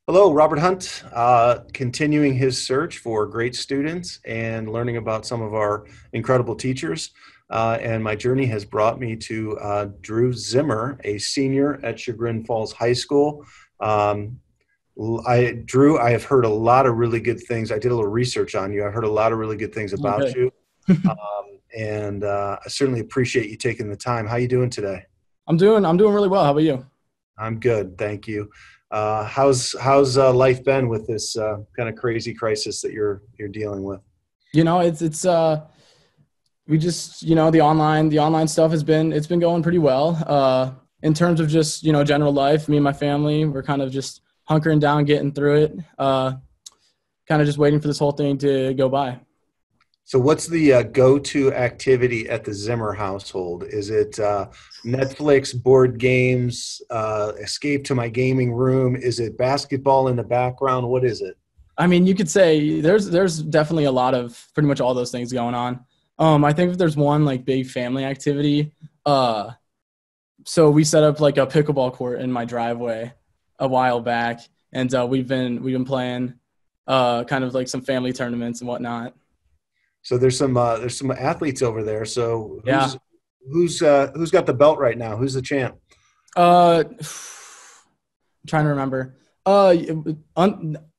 Hello, Robert Hunt, continuing his search for great students and learning about some of our incredible teachers. And my journey has brought me to Drew Zimmer, a senior at Chagrin Falls High School. Um, Drew, I have heard a lot of really good things. I did a little research on you. I heard a lot of really good things about Okay. you, and I certainly appreciate you taking the time. How you doing today? I'm doing really well. How about you? I'm good, thank you. How's life been with this kind of crazy crisis that you're dealing with? It's we just, the online stuff it's been going pretty well. In terms of just, general life, me and my family, we're kind of just hunkering down, getting through it. Kind of just waiting for this whole thing to go by. So, what's the go-to activity at the Zimmer household? Is it Netflix, board games, escape to my gaming room? Is it basketball in the background? What is it? I mean, you could say there's definitely a lot of pretty much all those things going on. I think if there's one like big family activity, uh, so we set up like a pickleball court in my driveway a while back, and we've been playing kind of like some family tournaments and whatnot. So there's some athletes over there. So Yeah. who's got the belt right now? Who's the champ? I'm trying to remember.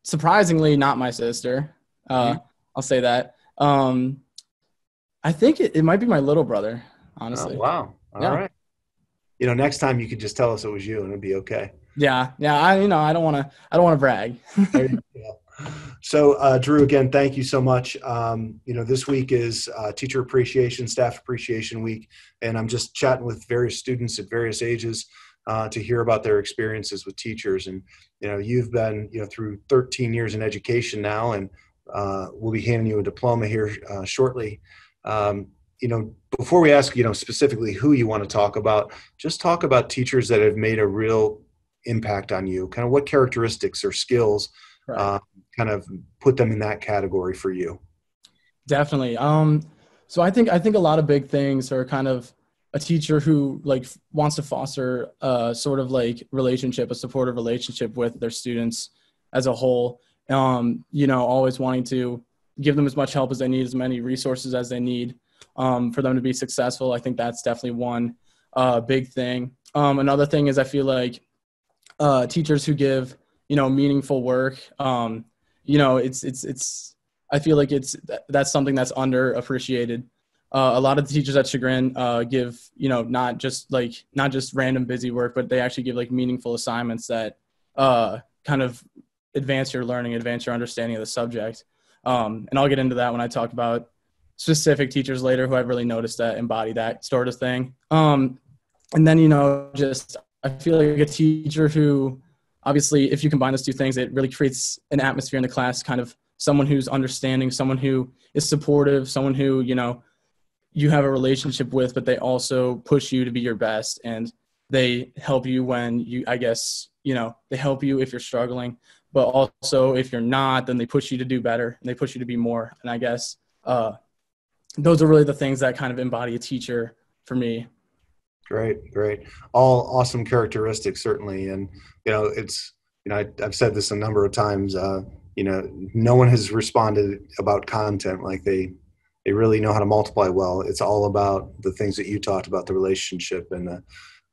Surprisingly, not my sister. Mhm. I'll say that. I think it might be my little brother, Oh, honestly. wow. All Yeah. right. Next time you could just tell us it was you and it'd be okay. Yeah. Yeah. I don't want to brag. There you go. So, Drew, again, thank you so much. This week is Teacher Appreciation, Staff Appreciation Week, and I'm just chatting with various students at various ages to hear about their experiences with teachers. And, you've been, through 13 years in education now, and we'll be handing you a diploma here shortly. Before we ask, specifically who you want to talk about, just talk about teachers that have made a real impact on you. Kind of what characteristics or skills Right. uh, kind of put them in that category for you. Definitely. So I think a lot of big things are kind of a teacher who like wants to foster a sort of like relationship, a supportive relationship with their students as a whole. Always wanting to give them as much help as they need, as many resources as they need for them to be successful. I think that's definitely one big thing. Another thing is I feel like teachers who give meaningful work. It's I feel like that's something that's underappreciated. A lot of the teachers at Chagrin give not just random busy work, but they actually give like meaningful assignments that kind of advance your learning, advance your understanding of the subject. And I'll get into that when I talk about specific teachers later who I've really noticed that embody that sort of thing. And then just I feel like a teacher who obviously, if you combine those two things, it really creates an atmosphere in the class, kind of someone who's understanding, someone who is supportive, someone who, you have a relationship with, but they also push you to be your best. And they help you when I guess, they help you if you're struggling, but also if you're not, then they push you to do better and they push you to be more. And I guess those are really the things that kind of embody a teacher for me. Great, great. All awesome characteristics, certainly. And, I've said this a number of times, no one has responded about content like they really know how to multiply well. It's all about the things that you talked about, the relationship and the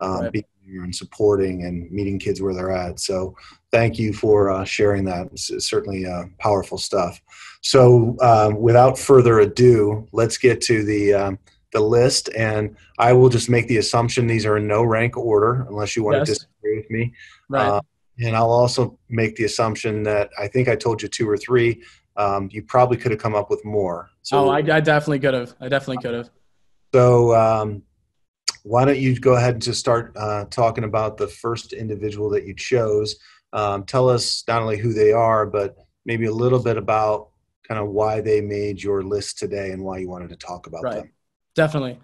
Right. being here and supporting and meeting kids where they're at. So thank you for sharing that. It's certainly powerful stuff. So without further ado, let's get to the list, and I will just make the assumption these are in no rank order unless you want to Yes. disagree with me. Right. Uh, and I'll also make the assumption that I think I told you two or three. You probably could have come up with more. Oh, I, So, I definitely could have. I definitely could have. so why don't you go ahead and just start talking about the first individual that you chose? Tell us not only who they are, but maybe a little bit about kind of why they made your list today and why you wanted to talk about Right. them. Definitely.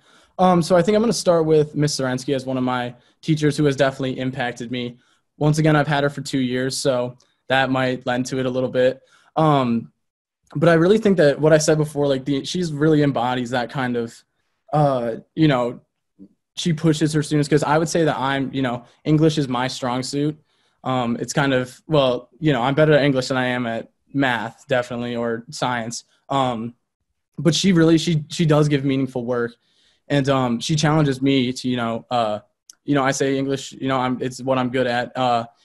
So I think I'm going to start with Miss Sorensky as one of my teachers who has definitely impacted me. Once again, I've had her for 2 years, so that might lend to it a little bit. Um, but I really think that what I said before, like she's really embodies that kind of, uh, you know, she pushes her students because I would say that English is my strong suit. It's kind of, well, I'm better at English than I am at math, definitely, or science. But she does give meaningful work, and she challenges me to, I say English, it's what I'm good at.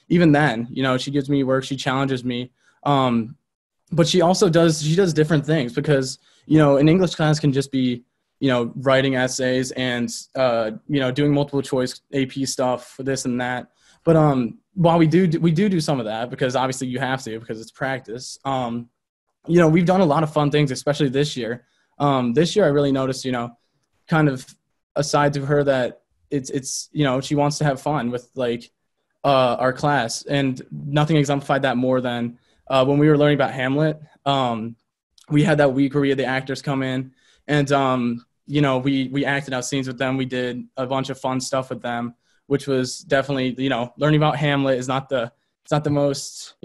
Even then, she gives me work, she challenges me. But she does different things because, an English class can just be, writing essays and, doing multiple choice AP stuff for this and that. But while we do some of that, because obviously you have to, because it's practice. We've done a lot of fun things, especially this year. This year I really noticed, kind of aside to her that it's she wants to have fun with like our class, and nothing exemplified that more than when we were learning about Hamlet. We had that week where we had the actors come in, and we acted out scenes with them. We did a bunch of fun stuff with them, which was definitely, learning about Hamlet is not the most,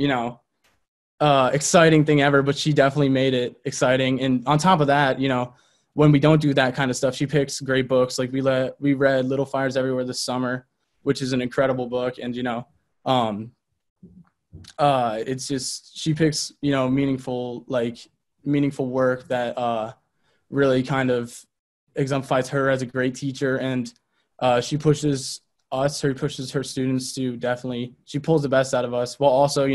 exciting thing ever, but she definitely made it exciting. And on top of that, when we don't do that kind of stuff, she picks great books. Like we read Little Fires Everywhere this summer, which is an incredible book. And, it's just, she picks, meaningful work that really kind of exemplifies her as a great teacher. And she pushes her students to definitely, she pulls the best out of us, while also,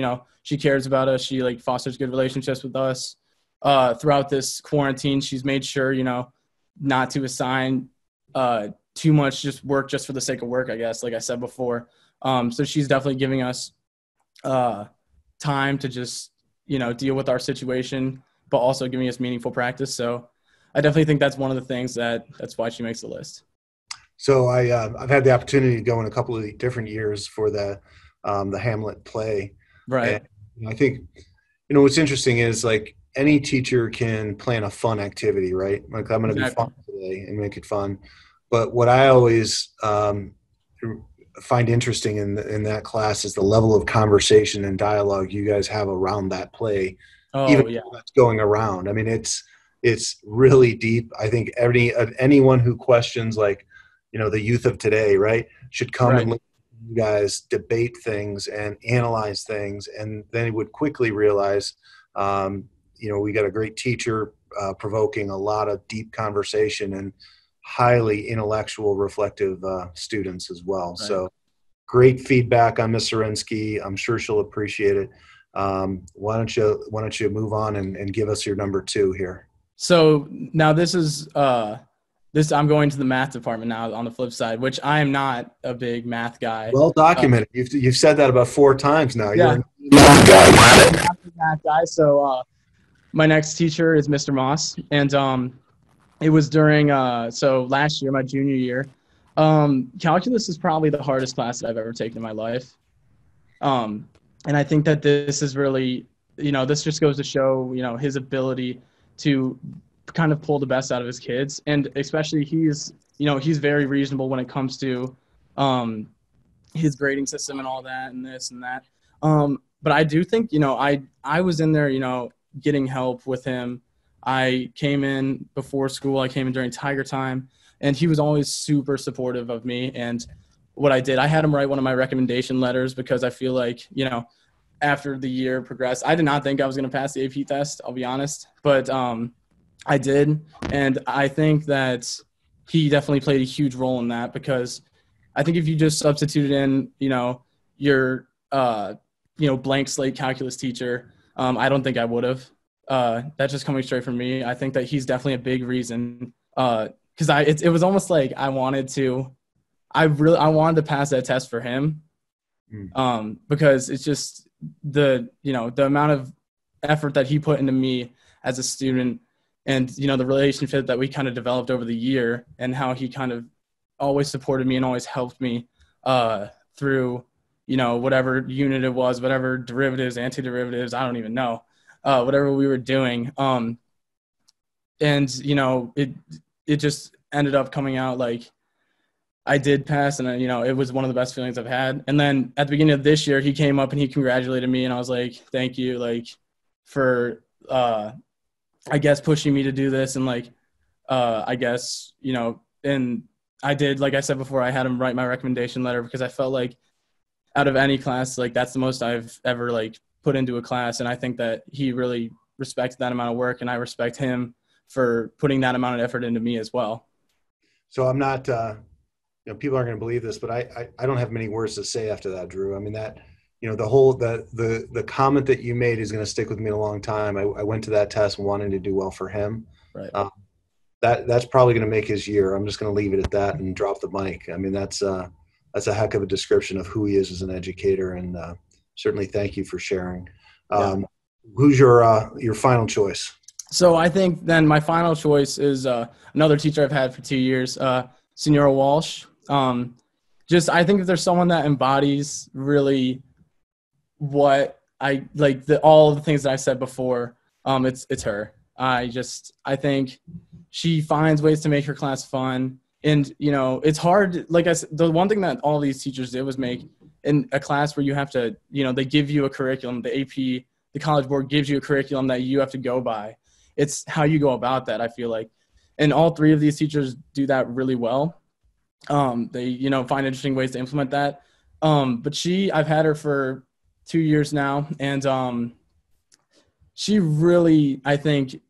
she cares about us. She like fosters good relationships with us. Throughout this quarantine, she's made sure, not to assign too much just work just for the sake of work, I guess, like I said before. So she's definitely giving us time to just, deal with our situation, but also giving us meaningful practice. So I definitely think that's one of the things that's why she makes the list. So I've had the opportunity to go in a couple of different years for the Hamlet play. Right. And I think, what's interesting is like any teacher can plan a fun activity, right? Like I'm going to be fun today and make it fun. But what I always find interesting in that class is the level of conversation and dialogue you guys have around that play. Oh, even yeah. that's going around. I mean, it's really deep. I think anyone who questions like, the youth of today, right, should come Right. and listen to you guys debate things and analyze things, and then would quickly realize, we got a great teacher provoking a lot of deep conversation and highly intellectual, reflective students as well. Right. So great feedback on Ms. Zarinsky. I'm sure she'll appreciate it. Why don't you move on and give us your number 2 here? So now this is I'm going to the math department now on the flip side, which I am not a big math guy. Well documented. You've said that about 4 times now. Yeah. You're a math guy. I'm not a math guy. So my next teacher is Mr. Moss, and it was during so last year, my junior year. Calculus is probably the hardest class that I've ever taken in my life. And I think that this is really, this just goes to show, his ability to kind of pull the best out of his kids. And especially he's very reasonable when it comes to his grading system and all that and this and that. But I do think, I was in there, getting help with him. I came in before school. I came in during Tiger time, and he was always super supportive of me. And what I did, I had him write one of my recommendation letters because I feel like, after the year progressed, I did not think I was going to pass the AP test, I'll be honest. But I did. And I think that he definitely played a huge role in that, because I think if you just substituted in, your, blank slate calculus teacher, I don't think I would have. That's just coming straight from me. I think that he's definitely a big reason. Because it was almost like I wanted to pass that test for him. Because it's just the amount of effort that he put into me as a student, and the relationship that we kind of developed over the year, and how he kind of always supported me and always helped me through whatever unit it was, whatever derivatives, antiderivatives, I don't even know, whatever we were doing. And it just ended up coming out like I did pass, and it was one of the best feelings I've had. And then at the beginning of this year, he came up and he congratulated me, and I was like, thank you, like, for I guess pushing me to do this. And like I guess and I did, like I said before, I had him write my recommendation letter because I felt like out of any class, like that's the most I've ever like put into a class. And I think that he really respects that amount of work, and I respect him for putting that amount of effort into me as well. So I'm not, people aren't going to believe this, but I don't have many words to say after that, Drew. I mean, that, the comment that you made is going to stick with me a long time. I went to that test wanting to do well for him. Right. That's probably going to make his year. I'm just going to leave it at that and drop the mic. I mean, that's a heck of a description of who he is as an educator, and certainly thank you for sharing. Who's your final choice? So I think then my final choice is another teacher I've had for 2 years, Senora Walsh. I think if there's someone that embodies really what I like, all of the things that I said before, it's her. I think she finds ways to make her class fun. And, it's hard. Like I said, the one thing that all these teachers did was make in a class where you have to, they give you a curriculum, the AP, the College Board gives you a curriculum that you have to go by. It's how you go about that, I feel like. And all three of these teachers do that really well. They, find interesting ways to implement that. But I've had her for 2 years now, and she really, I think,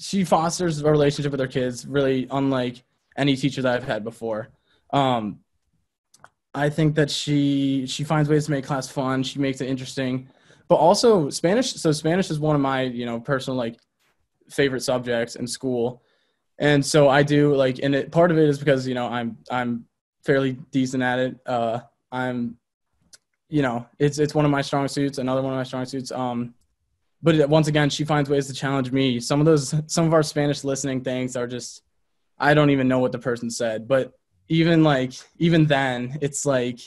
she fosters a relationship with her kids really unlike any teacher that I've had before. I think that she finds ways to make class fun. She makes it interesting, but also Spanish. So Spanish is one of my, personal like favorite subjects in school. And so I do part of it is because, I'm fairly decent at it. It's one of my strong suits, another one of my strong suits. But once again, she finds ways to challenge me. Some of our Spanish listening things are just, I don't even know what the person said. But even then, it's like,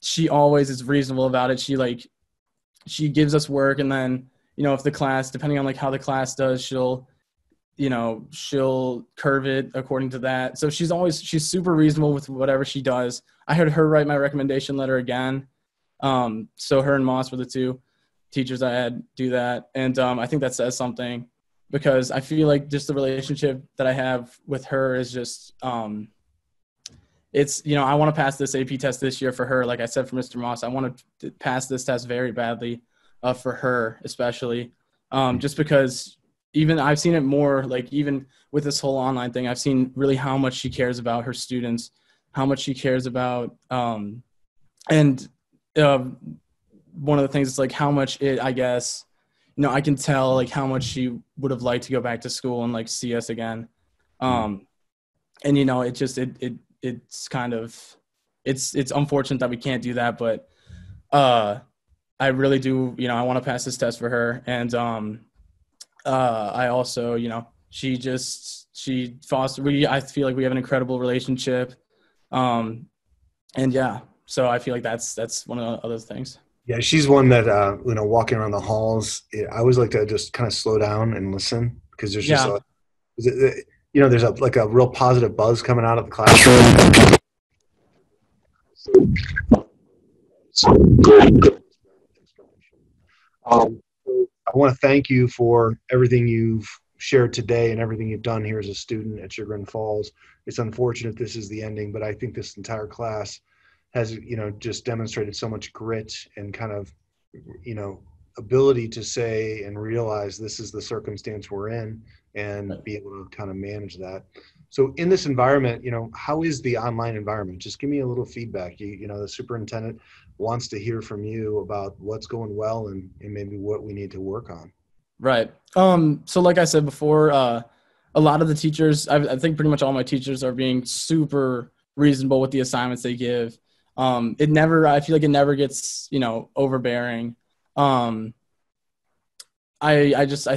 she always is reasonable about it. She gives us work, and then, if the class, depending on how the class does, she'll curve it according to that. So she's super reasonable with whatever she does. I heard her write my recommendation letter again. So her and Moss were the two teachers I had do that. And I think that says something, because I feel like just the relationship that I have with her is just, it's, I want to pass this AP test this year for her. Like I said, for Mr. Moss, I want to pass this test very badly for her, especially just because even I've seen it more, even with this whole online thing, I've seen really how much she cares about her students, how much she cares about, one of the things is how much I guess, I can tell how much she would have liked to go back to school and see us again. And it just, it's kind of, it's unfortunate that we can't do that, but I really do, I want to pass this test for her. And I also, I feel like we have an incredible relationship. And yeah, so I feel like that's one of the other things. Yeah, she's one that, walking around the halls, I always like to just kind of slow down and listen, because there's just, there's a real positive buzz coming out of the classroom. I want to thank you for everything you've shared today and everything you've done here as a student at Chagrin Falls. It's unfortunate this is the ending, but I think this entire class has, just demonstrated so much grit and kind of, ability to say and realize this is the circumstance we're in, and be able to kind of manage that. So in this environment, how is the online environment? Just give me a little feedback. The superintendent wants to hear from you about what's going well and maybe what we need to work on. Right. So like I said before, a lot of the teachers, I think pretty much all my teachers are being super reasonable with the assignments they give. I feel like it never gets, overbearing. I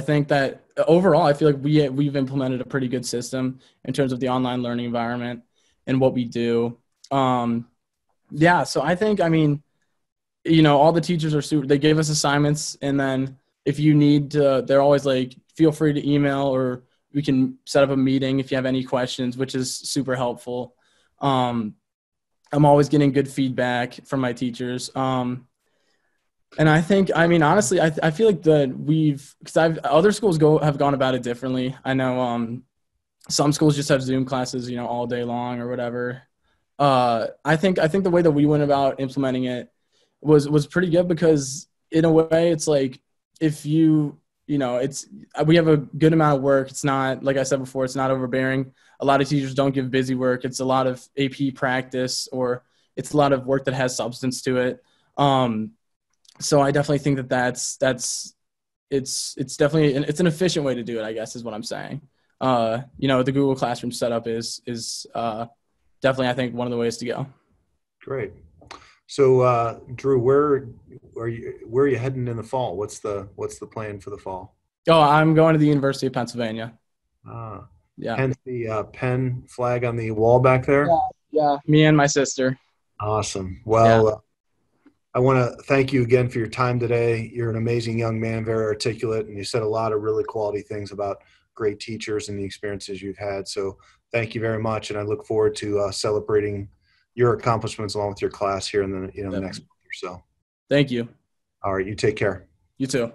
think that overall, I feel like we've implemented a pretty good system in terms of the online learning environment and what we do. So I think, all the teachers are super, they give us assignments, and then if you need to, they're always feel free to email, or we can set up a meeting if you have any questions, which is super helpful. I'm always getting good feedback from my teachers. And I think, honestly, I feel like because other schools have gone about it differently. I know some schools just have Zoom classes, all day long or whatever. I think the way that we went about implementing it was pretty good, because in a way it's like, if it's we have a good amount of work. It's not, like I said before, it's not overbearing. A lot of teachers don't give busy work. It's a lot of AP practice, or it's a lot of work that has substance to it. Um, so I definitely think that it's definitely it's an efficient way to do it, I guess, is what I'm saying. The Google Classroom setup is definitely, I think, one of the ways to go. Great. So, Drew, where are you heading in the fall? What's the plan for the fall? Oh, I'm going to the University of Pennsylvania. Ah, Yeah. hence the Penn flag on the wall back Yeah. there. Yeah. Me and my sister. Awesome. Yeah. Well, I want to thank you again for your time today. You're an amazing young man, very articulate, and you said a lot of really quality things about great teachers and the experiences you've had. So thank you very much, and I look forward to celebrating your accomplishments along with your class here in the next Definitely. month or so. Thank you. All right, you take care. You too.